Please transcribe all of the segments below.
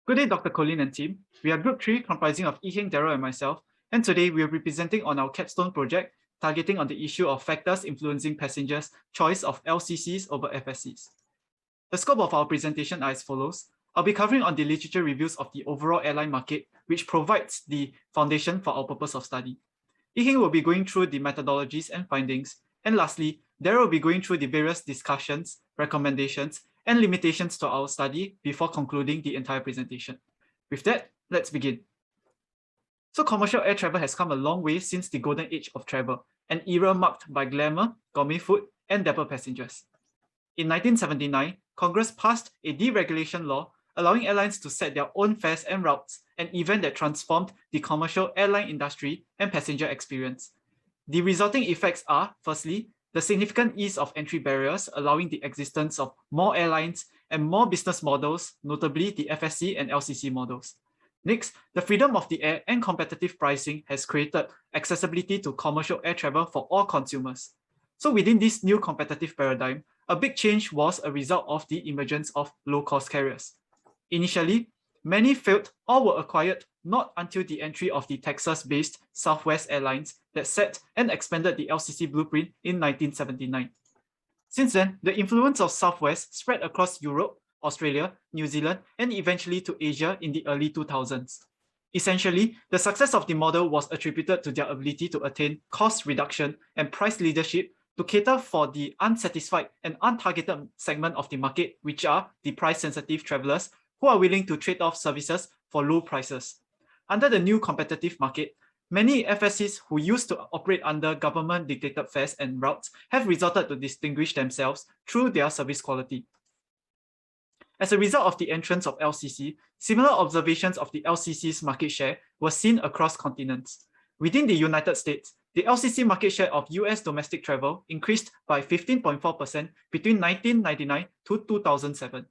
Good day, Dr. Colin and team. We are Group 3, comprising of Yiheng, Daryl, and myself, and today we will be presenting on our capstone project, targeting on the issue of factors influencing passengers' choice of LCCs over FSCs. The scope of our presentation are as follows. I'll be covering on the literature reviews of the overall airline market, which provides the foundation for our purpose of study. Yiheng will be going through the methodologies and findings, and lastly, Daryl will be going through the various discussions, recommendations, and limitations to our study before concluding the entire presentation. With that, let's begin. So commercial air travel has come a long way since the golden age of travel, an era marked by glamour, gourmet food, and dapper passengers. In 1979, Congress passed a deregulation law allowing airlines to set their own fares and routes, an event that transformed the commercial airline industry and passenger experience. The resulting effects are, firstly, the significant ease of entry barriers, allowing the existence of more airlines and more business models, notably the FSC and LCC models. Next, the freedom of the air and competitive pricing has created accessibility to commercial air travel for all consumers. So within this new competitive paradigm, a big change was a result of the emergence of low-cost carriers. Initially, many failed or were acquired not until the entry of the Texas-based Southwest Airlines that set and expanded the LCC blueprint in 1979. Since then, the influence of Southwest spread across Europe, Australia, New Zealand, and eventually to Asia in the early 2000s. Essentially, the success of the model was attributed to their ability to attain cost reduction and price leadership to cater for the unsatisfied and untargeted segment of the market, which are the price-sensitive travelers who are willing to trade off services for low prices. Under the new competitive market, many FSCs who used to operate under government-dictated fares and routes have resulted to distinguish themselves through their service quality. As a result of the entrance of LCC, similar observations of the LCC's market share were seen across continents. Within the United States, the LCC market share of US domestic travel increased by 15.4% between 1999 to 2007.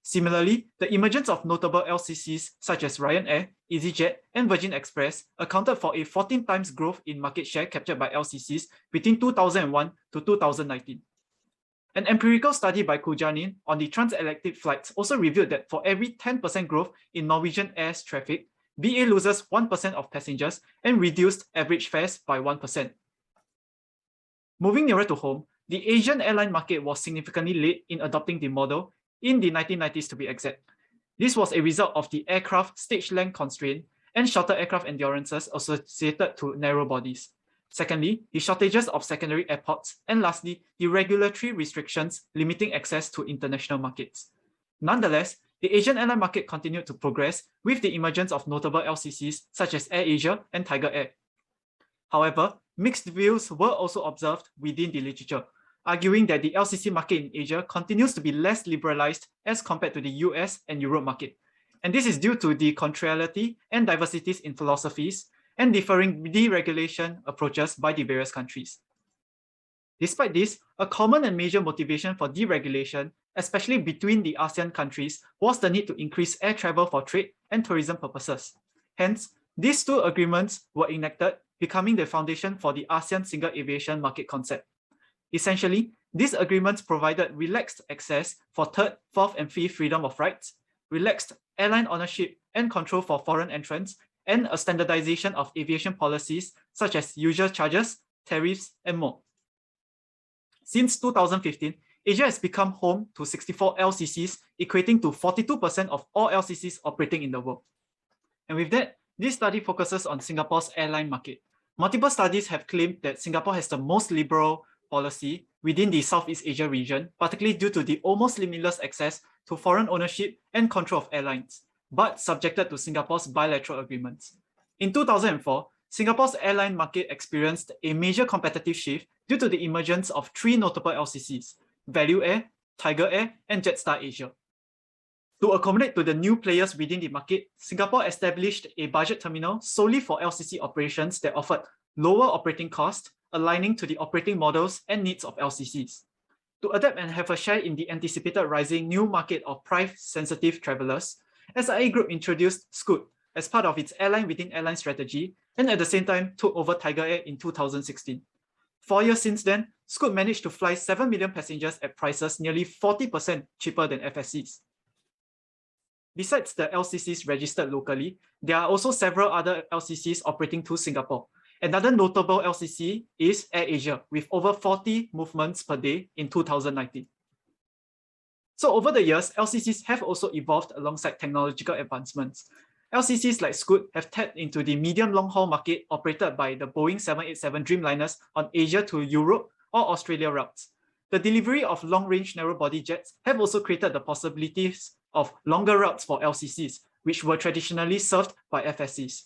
Similarly, the emergence of notable LCCs such as Ryanair, EasyJet, and Virgin Express accounted for a 14 times growth in market share captured by LCCs between 2001 to 2019. An empirical study by Kujanin on the transatlantic flights also revealed that for every 10% growth in Norwegian Air's traffic, BA loses 1% of passengers and reduced average fares by 1%. Moving nearer to home, the Asian airline market was significantly late in adopting the model, in the 1990s to be exact. This was a result of the aircraft stage length constraint and shorter aircraft endurances associated to narrow bodies. Secondly, the shortages of secondary airports, and lastly, the regulatory restrictions limiting access to international markets. Nonetheless, the Asian airline market continued to progress with the emergence of notable LCCs such as AirAsia and Tiger Air. However, mixed views were also observed within the literature, arguing that the LCC market in Asia continues to be less liberalized as compared to the US and Europe market. And this is due to the contrariety and diversities in philosophies and differing deregulation approaches by the various countries. Despite this, a common and major motivation for deregulation, especially between the ASEAN countries, was the need to increase air travel for trade and tourism purposes. Hence, these two agreements were enacted, becoming the foundation for the ASEAN single aviation market concept. Essentially, these agreements provided relaxed access for third, fourth, and fifth freedom of rights, relaxed airline ownership and control for foreign entrants, and a standardization of aviation policies such as usual charges, tariffs, and more. Since 2015, Asia has become home to 64 LCCs, equating to 42% of all LCCs operating in the world. And with that, this study focuses on Singapore's airline market. Multiple studies have claimed that Singapore has the most liberal policy within the Southeast Asia region, particularly due to the almost limitless access to foreign ownership and control of airlines, but subjected to Singapore's bilateral agreements. In 2004, Singapore's airline market experienced a major competitive shift due to the emergence of three notable LCCs, Value Air, Tiger Air, and Jetstar Asia. To accommodate to the new players within the market, Singapore established a budget terminal solely for LCC operations that offered lower operating costs, aligning to the operating models and needs of LCCs. To adapt and have a share in the anticipated rising new market of price-sensitive travelers, SIA Group introduced Scoot as part of its airline within airline strategy, and at the same time took over Tiger Air in 2016. 4 years since then, Scoot managed to fly 7 million passengers at prices nearly 40% cheaper than FSCs. Besides the LCCs registered locally, there are also several other LCCs operating to Singapore. Another notable LCC is AirAsia, with over 40 movements per day in 2019. So over the years, LCCs have also evolved alongside technological advancements. LCCs like Scoot have tapped into the medium long-haul market operated by the Boeing 787 Dreamliners on Asia to Europe or Australia routes. The delivery of long-range narrow-body jets have also created the possibilities of longer routes for LCCs, which were traditionally served by FSCs.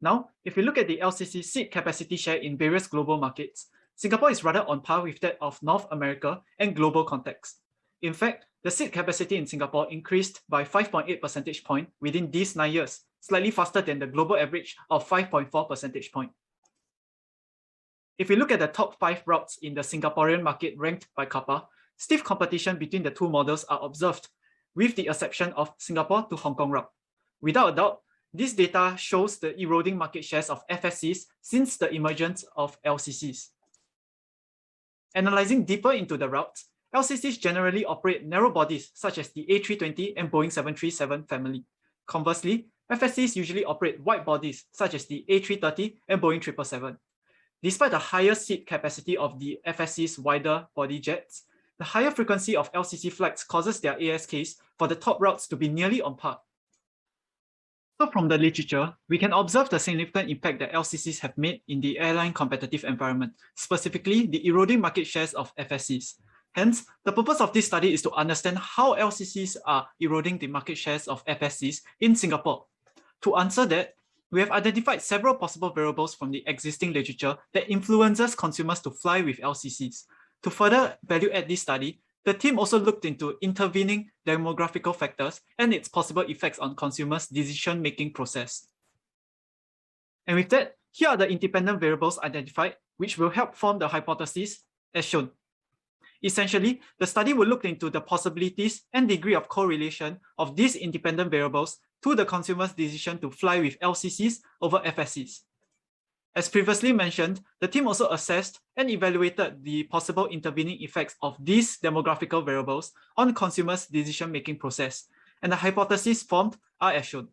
Now, if we look at the LCC seat capacity share in various global markets, Singapore is rather on par with that of North America and global context. In fact, the seat capacity in Singapore increased by 5.8 percentage point within these 9 years, slightly faster than the global average of 5.4 percentage point. If we look at the top 5 routes in the Singaporean market ranked by CAPA, stiff competition between the two models are observed, with the exception of Singapore to Hong Kong route. Without a doubt, this data shows the eroding market shares of FSCs since the emergence of LCCs. Analyzing deeper into the routes, LCCs generally operate narrow bodies such as the A320 and Boeing 737 family. Conversely, FSCs usually operate wide bodies such as the A330 and Boeing 777. Despite the higher seat capacity of the FSC's wider body jets, the higher frequency of LCC flights causes their ASKs for the top routes to be nearly on par. So from the literature, we can observe the significant impact that LCCs have made in the airline competitive environment, specifically the eroding market shares of FSCs. Hence, the purpose of this study is to understand how LCCs are eroding the market shares of FSCs in Singapore. To answer that, we have identified several possible variables from the existing literature that influences consumers to fly with LCCs. To further value add this study, the team also looked into intervening demographical factors and its possible effects on consumers' decision-making process. And with that, here are the independent variables identified, which will help form the hypothesis as shown. Essentially, the study will look into the possibilities and degree of correlation of these independent variables to the consumer's decision to fly with LCCs over FSCs. As previously mentioned, the team also assessed and evaluated the possible intervening effects of these demographical variables on consumers' decision-making process, and the hypotheses formed are as shown.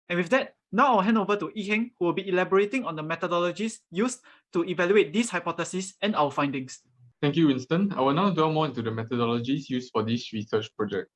And with that, now I'll hand over to Yi-Heng, who will be elaborating on the methodologies used to evaluate these hypotheses and our findings. Thank you, Winston. I will now delve more into the methodologies used for this research project.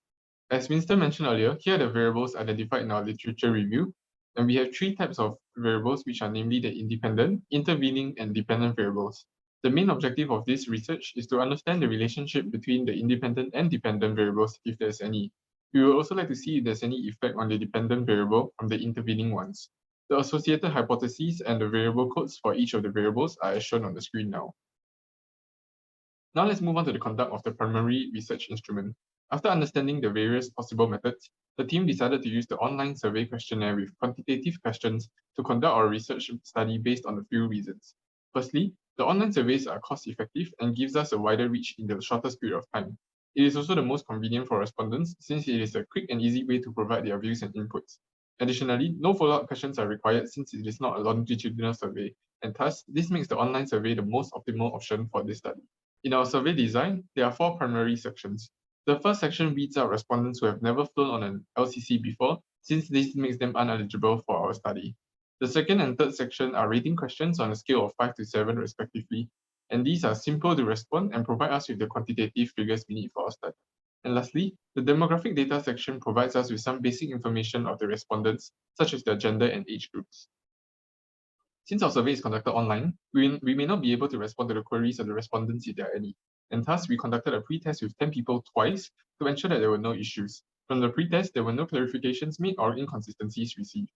As Winston mentioned earlier, here are the variables identified in our literature review. And we have 3 types of variables, which are namely the independent, intervening, and dependent variables. The main objective of this research is to understand the relationship between the independent and dependent variables, if there's any. We would also like to see if there's any effect on the dependent variable from the intervening ones. The associated hypotheses and the variable codes for each of the variables are as shown on the screen now. Now let's move on to the conduct of the primary research instrument. After understanding the various possible methods, the team decided to use the online survey questionnaire with quantitative questions to conduct our research study based on a few reasons. Firstly, the online surveys are cost-effective and gives us a wider reach in the shortest period of time. It is also the most convenient for respondents since it is a quick and easy way to provide their views and inputs. Additionally, no follow-up questions are required since it is not a longitudinal survey, and thus, this makes the online survey the most optimal option for this study. In our survey design, there are 4 primary sections. The first section weeds out respondents who have never flown on an LCC before, since this makes them uneligible for our study. The second and third section are rating questions on a scale of 5 to 7 respectively, and these are simple to respond and provide us with the quantitative figures we need for our study. And lastly, the demographic data section provides us with some basic information of the respondents, such as their gender and age groups. Since our survey is conducted online, we may not be able to respond to the queries of the respondents if there are any. And thus, we conducted a pre-test with 10 people twice to ensure that there were no issues. From the pre-test, there were no clarifications made or inconsistencies received.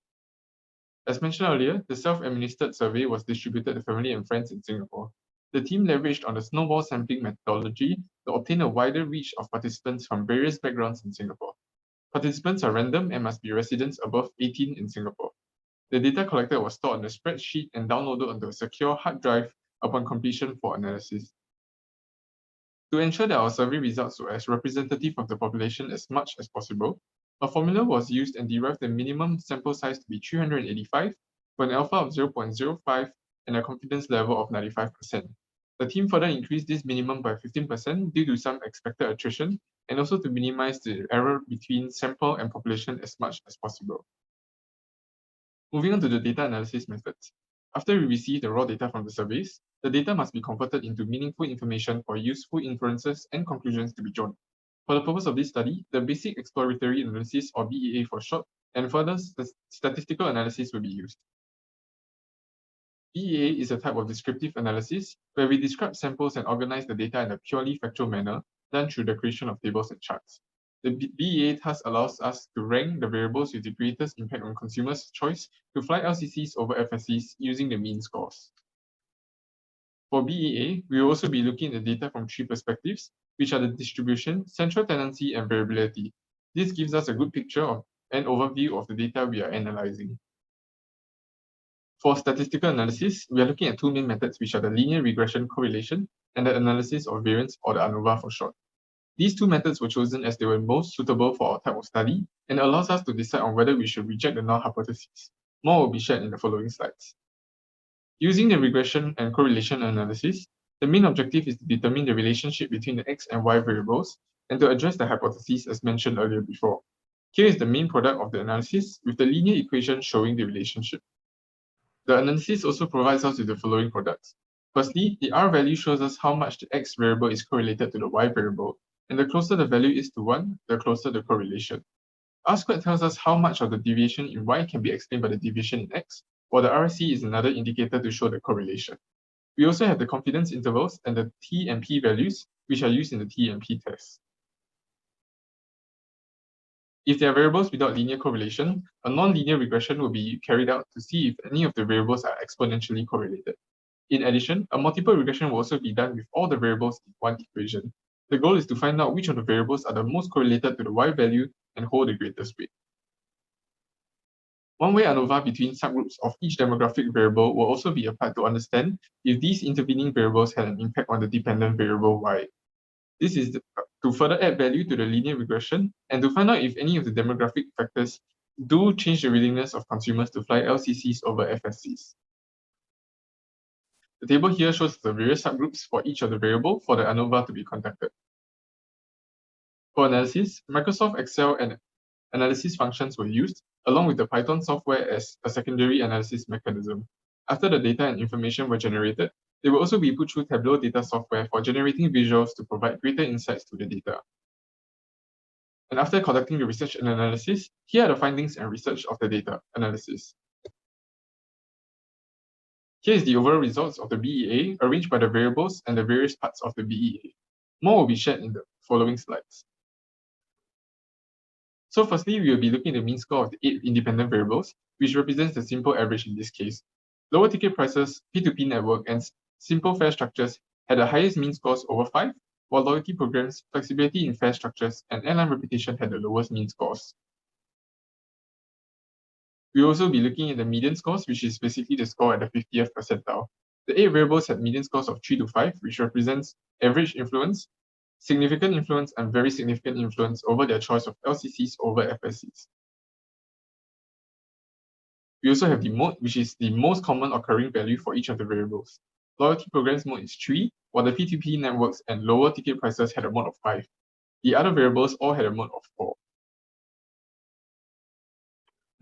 As mentioned earlier, the self-administered survey was distributed to family and friends in Singapore. The team leveraged on the snowball sampling methodology to obtain a wider reach of participants from various backgrounds in Singapore. Participants are random and must be residents above 18 in Singapore. The data collected was stored on a spreadsheet and downloaded onto a secure hard drive upon completion for analysis. To ensure that our survey results were as representative of the population as much as possible, a formula was used and derived the minimum sample size to be 385 for an alpha of 0.05 and a confidence level of 95%. The team further increased this minimum by 15% due to some expected attrition and also to minimize the error between sample and population as much as possible. Moving on to the data analysis methods. After we receive the raw data from the surveys, the data must be converted into meaningful information for useful inferences and conclusions to be drawn. For the purpose of this study, the basic exploratory analysis, or BEA for short, and further statistical analysis will be used. BEA is a type of descriptive analysis where we describe samples and organize the data in a purely factual manner done through the creation of tables and charts. The BEA thus allows us to rank the variables with the greatest impact on consumers' choice to fly LCCs over FSCs using the mean scores. For BEA, we will also be looking at the data from three perspectives, which are the distribution, central tendency, and variability. This gives us a good picture of an overview of the data we are analyzing. For statistical analysis, we are looking at two main methods, which are the linear regression correlation and the analysis of variance, or the ANOVA for short. These two methods were chosen as they were most suitable for our type of study and allows us to decide on whether we should reject the null hypothesis. More will be shared in the following slides. Using the regression and correlation analysis, the main objective is to determine the relationship between the x and y variables and to address the hypotheses as mentioned earlier before. Here is the main product of the analysis with the linear equation showing the relationship. The analysis also provides us with the following products. Firstly, the R value shows us how much the x variable is correlated to the y variable, and the closer the value is to 1, the closer the correlation. R squared tells us how much of the deviation in y can be explained by the deviation in x, while the RC is another indicator to show the correlation. We also have the confidence intervals and the T and P values, which are used in the T and P test. If there are variables without linear correlation, a non-linear regression will be carried out to see if any of the variables are exponentially correlated. In addition, a multiple regression will also be done with all the variables in one equation. The goal is to find out which of the variables are the most correlated to the y value and hold the greatest weight. One-way ANOVA between subgroups of each demographic variable will also be applied to understand if these intervening variables had an impact on the dependent variable y. This is to further add value to the linear regression and to find out if any of the demographic factors do change the willingness of consumers to fly LCCs over FSCs. The table here shows the various subgroups for each of the variable for the ANOVA to be conducted. For analysis, Microsoft Excel and analysis functions were used, along with the Python software as a secondary analysis mechanism. After the data and information were generated, they will also be put through Tableau data software for generating visuals to provide greater insights to the data. And after conducting the research and analysis, here are the findings and research of the data analysis. Here is the overall results of the BEA arranged by the variables and the various parts of the BEA. More will be shared in the following slides. So firstly, we will be looking at the mean score of the 8 independent variables, which represents the simple average in this case. Lower ticket prices, P2P network, and simple fare structures had the highest mean scores over 5, while loyalty programs, flexibility in fare structures, and airline reputation had the lowest mean scores. We will also be looking at the median scores, which is basically the score at the 50th percentile. The 8 variables had median scores of 3 to 5, which represents average influence, significant influence, and very significant influence over their choice of LCCs over FSCs. We also have the mode, which is the most common occurring value for each of the variables. Loyalty programs mode is 3, while the P2P networks and lower ticket prices had a mode of 5. The other variables all had a mode of 4.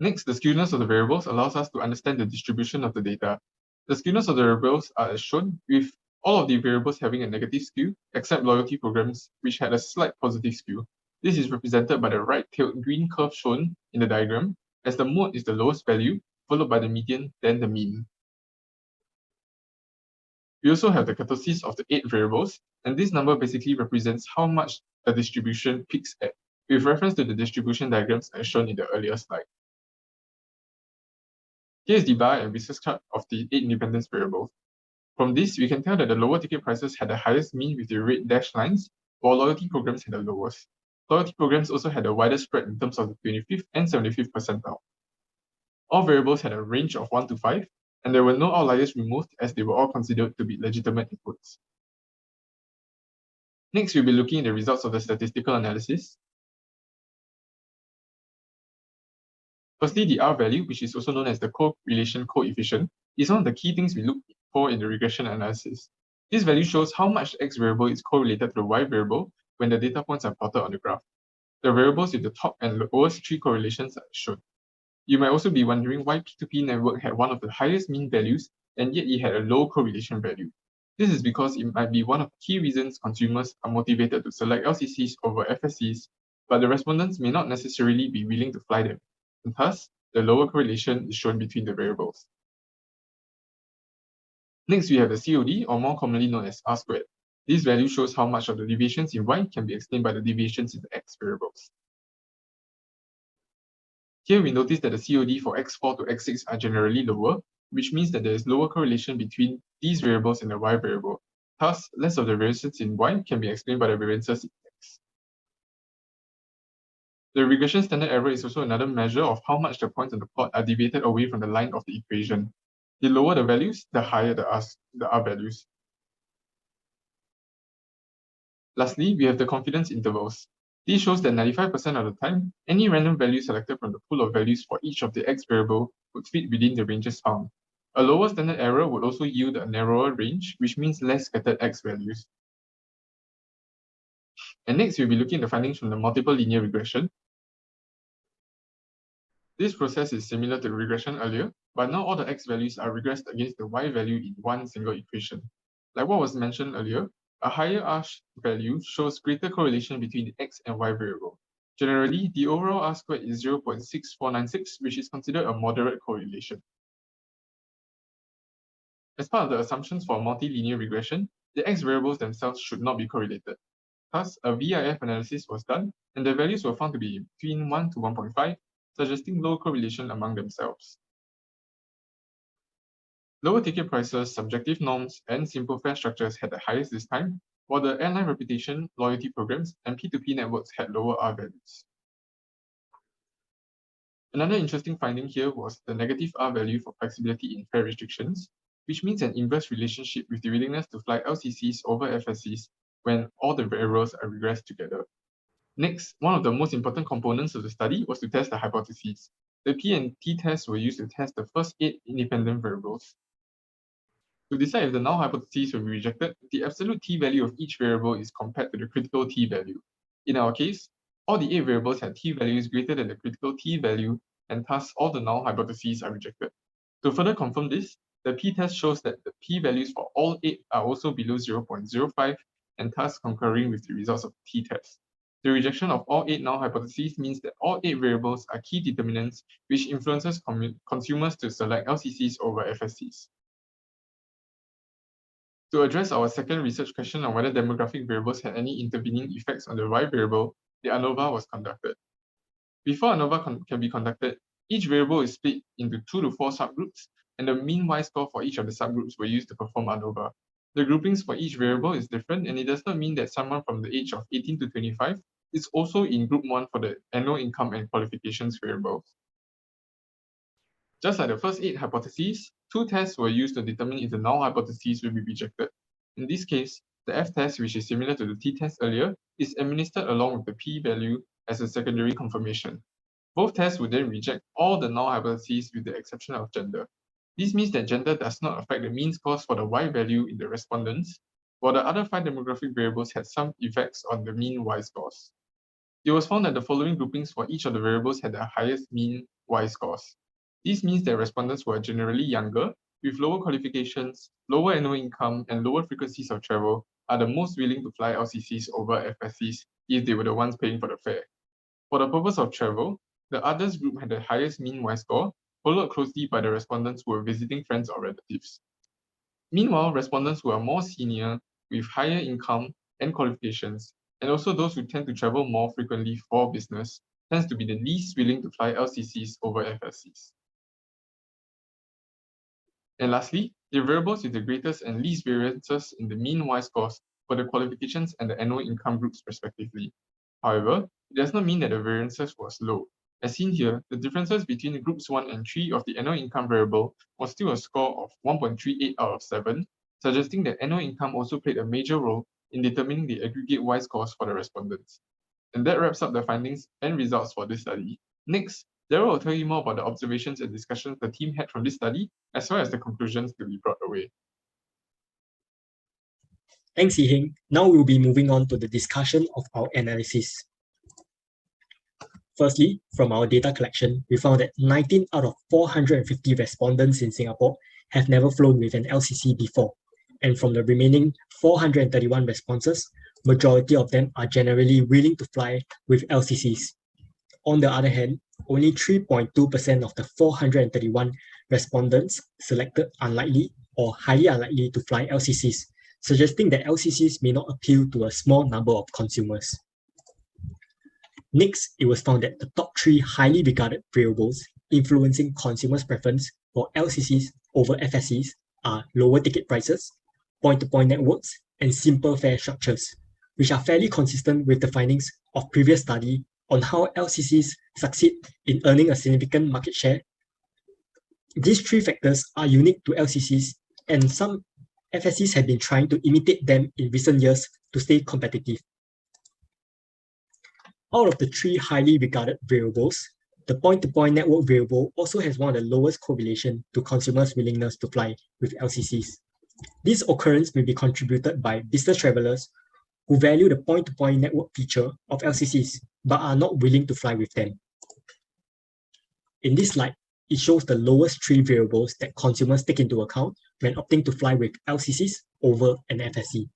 Next, the skewness of the variables allows us to understand the distribution of the data. The skewness of the variables are as shown, with all of the variables having a negative skew, except loyalty programs, which had a slight positive skew. This is represented by the right-tailed green curve shown in the diagram, as the mode is the lowest value, followed by the median, then the mean. We also have the kurtosis of the 8 variables, and this number basically represents how much the distribution peaks at, with reference to the distribution diagrams as shown in the earlier slide. Here is the bar and whiskers chart of the 8 independence variables. From this, we can tell that the lower ticket prices had the highest mean with the red dashed lines, while loyalty programs had the lowest. Loyalty programs also had a wider spread in terms of the 25th and 75th percentile. All variables had a range of 1 to 5, and there were no outliers removed as they were all considered to be legitimate inputs. Next, we'll be looking at the results of the statistical analysis. Firstly, the R value, which is also known as the correlation coefficient, is one of the key things we look for in the regression analysis. This value shows how much the X variable is correlated to the Y variable when the data points are plotted on the graph. The variables with the top and lowest three correlations are shown. You might also be wondering why P2P network had one of the highest mean values and yet it had a low correlation value. This is because it might be one of the key reasons consumers are motivated to select LCCs over FSCs, but the respondents may not necessarily be willing to fly them, and thus, the lower correlation is shown between the variables. Next, we have the COD, or more commonly known as R squared. This value shows how much of the deviations in Y can be explained by the deviations in the X variables. Here we notice that the COD for X4 to X6 are generally lower, which means that there is lower correlation between these variables and the Y variable. Thus, less of the variances in Y can be explained by the variances in X. The regression standard error is also another measure of how much the points on the plot are deviated away from the line of the equation. The lower the values, the higher the R values. Lastly, we have the confidence intervals. This shows that 95% of the time, any random value selected from the pool of values for each of the X variable would fit within the ranges found. A lower standard error would also yield a narrower range, which means less scattered X values. And next, we'll be looking at the findings from the multiple linear regression. This process is similar to the regression earlier, but now all the X values are regressed against the Y value in one single equation. Like what was mentioned earlier, a higher R value shows greater correlation between the X and Y variable. Generally, the overall R squared is 0.6496, which is considered a moderate correlation. As part of the assumptions for multilinear regression, the X variables themselves should not be correlated. Thus, a VIF analysis was done, and the values were found to be between 1 to 1.5, suggesting low correlation among themselves. Lower ticket prices, subjective norms, and simple fare structures had the highest this time, while the airline reputation, loyalty programs, and P2P networks had lower R values. Another interesting finding here was the negative R value for flexibility in fare restrictions, which means an inverse relationship with the willingness to fly LCCs over FSCs when all the variables are regressed together. Next, one of the most important components of the study was to test the hypotheses. The P and T tests were used to test the first 8 independent variables. To decide if the null hypotheses will be rejected, the absolute T value of each variable is compared to the critical T value. In our case, all the 8 variables had T values greater than the critical T value, and thus all the null hypotheses are rejected. To further confirm this, the p-test shows that the p-values for all 8 are also below 0.05 and thus concurring with the results of the t-test. The rejection of all 8 null hypotheses means that all 8 variables are key determinants which influences consumers to select LCCs over FSCs. To address our second research question on whether demographic variables had any intervening effects on the Y variable, the ANOVA was conducted. Before ANOVA can be conducted, each variable is split into 2 to 4 subgroups, and the mean Y score for each of the subgroups were used to perform ANOVA. The groupings for each variable is different, and it does not mean that someone from the age of 18 to 25 is also in group 1 for the annual income and qualifications variables. Just like the first 8 hypotheses, 2 tests were used to determine if the null hypotheses will be rejected. In this case, the F-test, which is similar to the T-test earlier, is administered along with the p-value as a secondary confirmation. Both tests would then reject all the null hypotheses with the exception of gender. This means that gender does not affect the mean scores for the Y value in the respondents, while the other 5 demographic variables had some effects on the mean Y scores. It was found that the following groupings for each of the variables had the highest mean Y scores. This means that respondents were generally younger, with lower qualifications, lower annual income, and lower frequencies of travel are the most willing to fly LCCs over FSCs if they were the ones paying for the fare. For the purpose of travel, the others group had the highest mean Y score, followed closely by the respondents who were visiting friends or relatives. Meanwhile, respondents who are more senior, with higher income and qualifications, and also those who tend to travel more frequently for business, tends to be the least willing to fly LCCs over FSCs. And lastly, the variables with the greatest and least variances in the mean Y scores for the qualifications and the annual income groups respectively. However, it does not mean that the variances was low. As seen here, the differences between groups 1 and 3 of the annual income variable was still a score of 1.38 out of 7, suggesting that annual income also played a major role in determining the aggregate Y scores for the respondents. And that wraps up the findings and results for this study. Next, Daryl will tell you more about the observations and discussions the team had from this study, as well as the conclusions to be brought away. Thanks, Yiheng. Now we'll be moving on to the discussion of our analysis. Firstly, from our data collection, we found that 19 out of 450 respondents in Singapore have never flown with an LCC before. And from the remaining 431 responses, majority of them are generally willing to fly with LCCs. On the other hand, only 3.2% of the 431 respondents selected unlikely or highly unlikely to fly LCCs, suggesting that LCCs may not appeal to a small number of consumers. Next, it was found that the top 3 highly regarded variables influencing consumers' preference for LCCs over FSCs are lower ticket prices, point-to-point networks, and simple fare structures, which are fairly consistent with the findings of previous study on how LCCs succeed in earning a significant market share. These 3 factors are unique to LCCs, and some FSCs have been trying to imitate them in recent years to stay competitive. Out of the 3 highly regarded variables, the point-to-point network variable also has one of the lowest correlation to consumers' willingness to fly with LCCs. This occurrence may be contributed by business travelers who value the point-to-point network feature of LCCs but are not willing to fly with them. In this slide, it shows the lowest 3 variables that consumers take into account when opting to fly with LCCs over an FSC.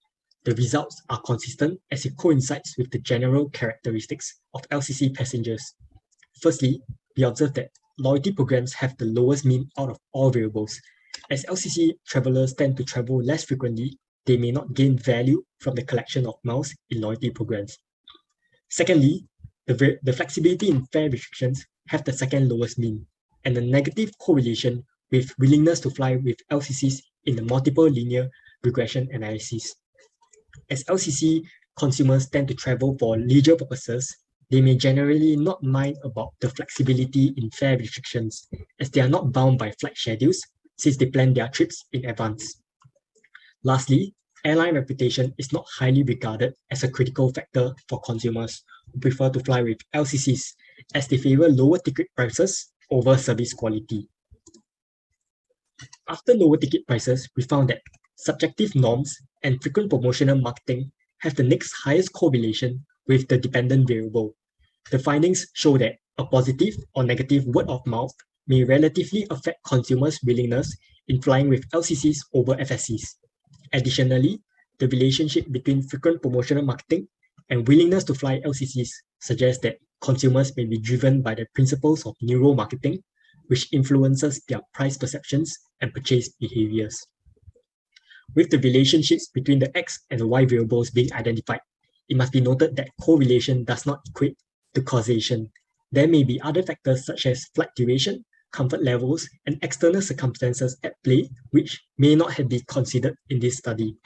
The results are consistent as it coincides with the general characteristics of LCC passengers. Firstly, we observe that loyalty programs have the lowest mean out of all variables. As LCC travelers tend to travel less frequently, they may not gain value from the collection of miles in loyalty programs. Secondly, the flexibility in fare restrictions have the second lowest mean, and the negative correlation with willingness to fly with LCCs in the multiple linear regression analysis. As LCC consumers tend to travel for leisure purposes, they may generally not mind about the flexibility in fare restrictions, as they are not bound by flight schedules since they plan their trips in advance. Lastly, airline reputation is not highly regarded as a critical factor for consumers who prefer to fly with LCCs, as they favor lower ticket prices over service quality. After lower ticket prices, we found that subjective norms and frequent promotional marketing have the next highest correlation with the dependent variable. The findings show that a positive or negative word of mouth may relatively affect consumers' willingness in flying with LCCs over FSCs. Additionally, the relationship between frequent promotional marketing and willingness to fly LCCs suggests that consumers may be driven by the principles of neuromarketing, which influences their price perceptions and purchase behaviors. With the relationships between the X and the Y variables being identified, it must be noted that correlation does not equate to causation. There may be other factors such as flight duration, comfort levels, and external circumstances at play, which may not have been considered in this study.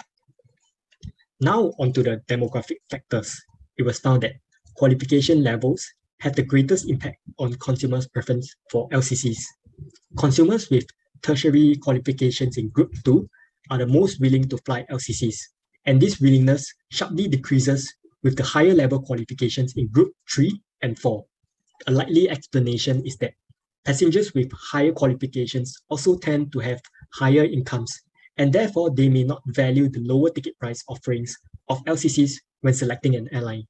Now onto the demographic factors. It was found that qualification levels have the greatest impact on consumers' preference for LCCs. Consumers with tertiary qualifications in Group 2 are the most willing to fly LCCs, and this willingness sharply decreases with the higher level qualifications in Group 3 and 4. A likely explanation is that passengers with higher qualifications also tend to have higher incomes, and therefore they may not value the lower ticket price offerings of LCCs when selecting an airline.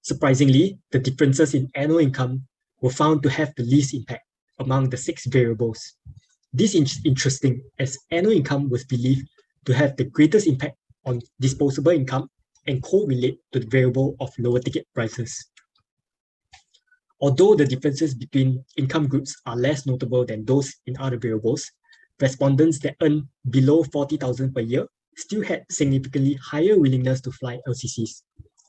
Surprisingly, the differences in annual income were found to have the least impact among the 6 variables. This is interesting as annual income was believed to have the greatest impact on disposable income and correlate to the variable of lower ticket prices. Although the differences between income groups are less notable than those in other variables, respondents that earn below 40,000 per year still had significantly higher willingness to fly LCCs.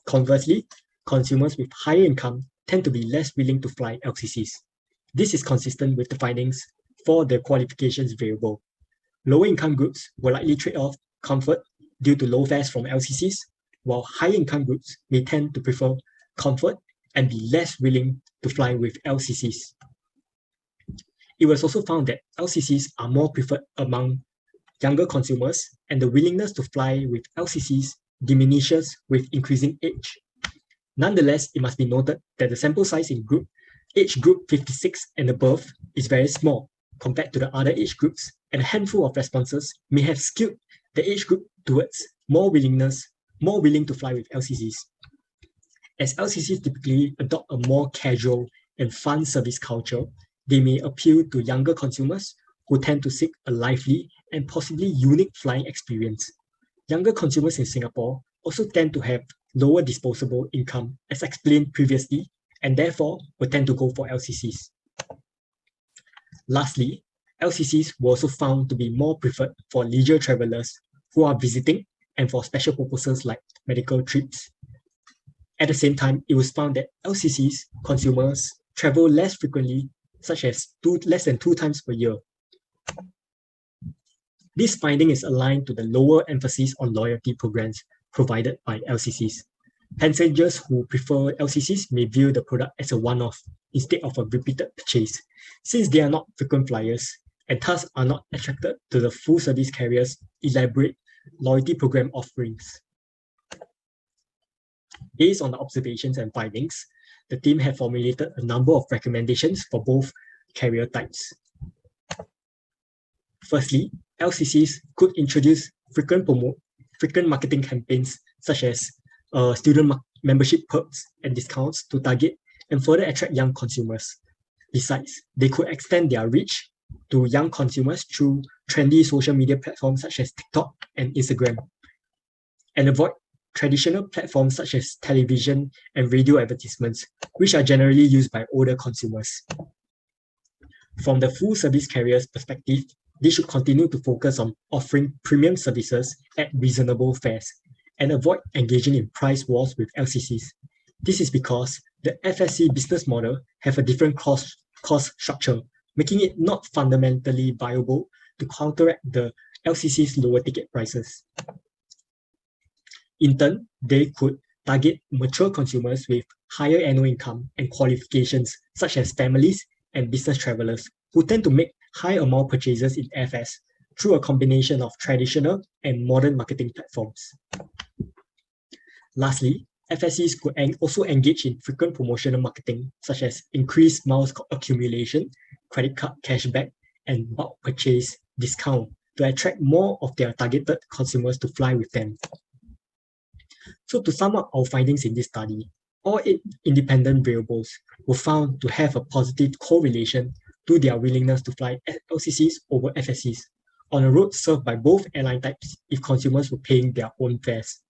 Conversely, consumers with higher income tend to be less willing to fly LCCs. This is consistent with the findings for the qualifications variable. Lower income groups will likely trade off comfort due to low fares from LCCs, while high income groups may tend to prefer comfort and be less willing to fly with LCCs. It was also found that LCCs are more preferred among younger consumers, and the willingness to fly with LCCs diminishes with increasing age. Nonetheless, it must be noted that the sample size in age group 56 and above is very small compared to the other age groups, and a handful of responses may have skewed the age group towards more willing to fly with LCCs. As LCCs typically adopt a more casual and fun service culture, they may appeal to younger consumers who tend to seek a lively and possibly unique flying experience. Younger consumers in Singapore also tend to have lower disposable income, as explained previously, and therefore will tend to go for LCCs. Lastly, LCCs were also found to be more preferred for leisure travelers who are visiting and for special purposes like medical trips. At the same time, it was found that LCCs consumers travel less frequently, such as less than 2 times per year. This finding is aligned to the lower emphasis on loyalty programs provided by LCCs. Passengers who prefer LCCs may view the product as a one-off instead of a repeated purchase, since they are not frequent flyers and thus are not attracted to the full service carriers' elaborate loyalty program offerings. Based on the observations and findings, the team have formulated a number of recommendations for both carrier types. Firstly, LCCs could introduce frequent marketing campaigns such as student membership perks and discounts to target and further attract young consumers. Besides, they could extend their reach to young consumers through trendy social media platforms such as TikTok and Instagram, and avoid traditional platforms such as television and radio advertisements, which are generally used by older consumers. From the full service carrier's perspective, they should continue to focus on offering premium services at reasonable fares and avoid engaging in price wars with LCCs. This is because the FSC business model have a different cost structure, making it not fundamentally viable to counteract the LCC's lower ticket prices. In turn, they could target mature consumers with higher annual income and qualifications, such as families and business travelers, who tend to make high amount purchases in airfares through a combination of traditional and modern marketing platforms. Lastly, FSCs could also engage in frequent promotional marketing, such as increased miles accumulation, credit card cashback, and bulk purchase discount to attract more of their targeted consumers to fly with them. So to sum up our findings in this study, all 8 independent variables were found to have a positive correlation to their willingness to fly LCCs over FSCs on a route served by both airline types if consumers were paying their own fares.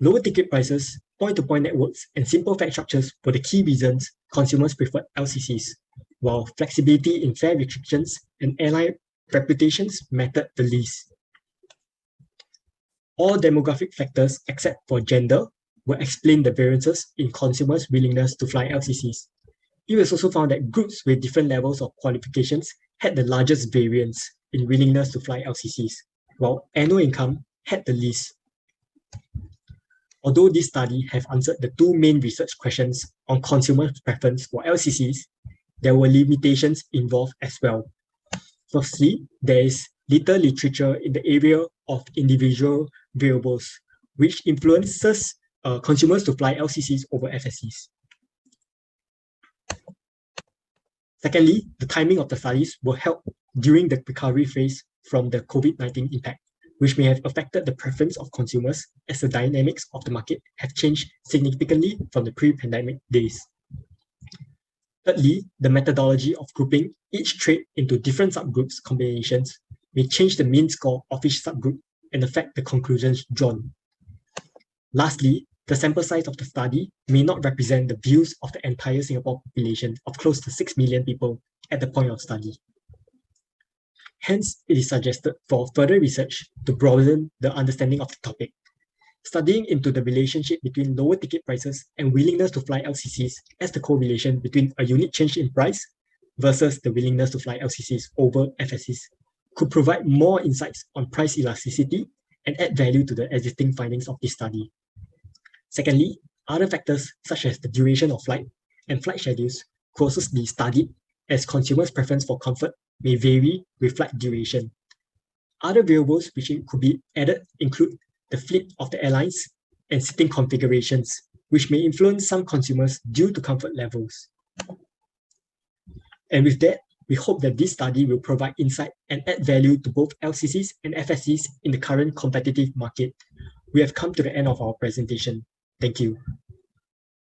Lower ticket prices, point-to-point networks, and simple fare structures were the key reasons consumers preferred LCCs, while flexibility in fare restrictions and airline reputations mattered the least. All demographic factors except for gender will explain the variances in consumers' willingness to fly LCCs. It was also found that groups with different levels of qualifications had the largest variance in willingness to fly LCCs, while annual income had the least. Although this study have answered the 2 main research questions on consumer preference for LCCs, there were limitations involved as well. Firstly, there is little literature in the area of individual variables, which influences consumers to fly LCCs over FSCs. Secondly, the timing of the studies were held during the recovery phase from the COVID-19 impact, which may have affected the preference of consumers as the dynamics of the market have changed significantly from the pre-pandemic days. Thirdly, the methodology of grouping each trade into different subgroups combinations may change the mean score of each subgroup and affect the conclusions drawn. Lastly, the sample size of the study may not represent the views of the entire Singapore population of close to 6 million people at the point of study. Hence, it is suggested for further research to broaden the understanding of the topic. Studying into the relationship between lower ticket prices and willingness to fly LCCs as the correlation between a unit change in price versus the willingness to fly LCCs over FSCs could provide more insights on price elasticity and add value to the existing findings of this study. Secondly, other factors such as the duration of flight and flight schedules could also be studied, as consumers' preference for comfort may vary with flight duration. Other variables which could be added include the fleet of the airlines and seating configurations, which may influence some consumers due to comfort levels. And with that, We hope that this study will provide insight and add value to both LCCs and FSCs in the current competitive market. We have come to the end of our presentation. Thank you.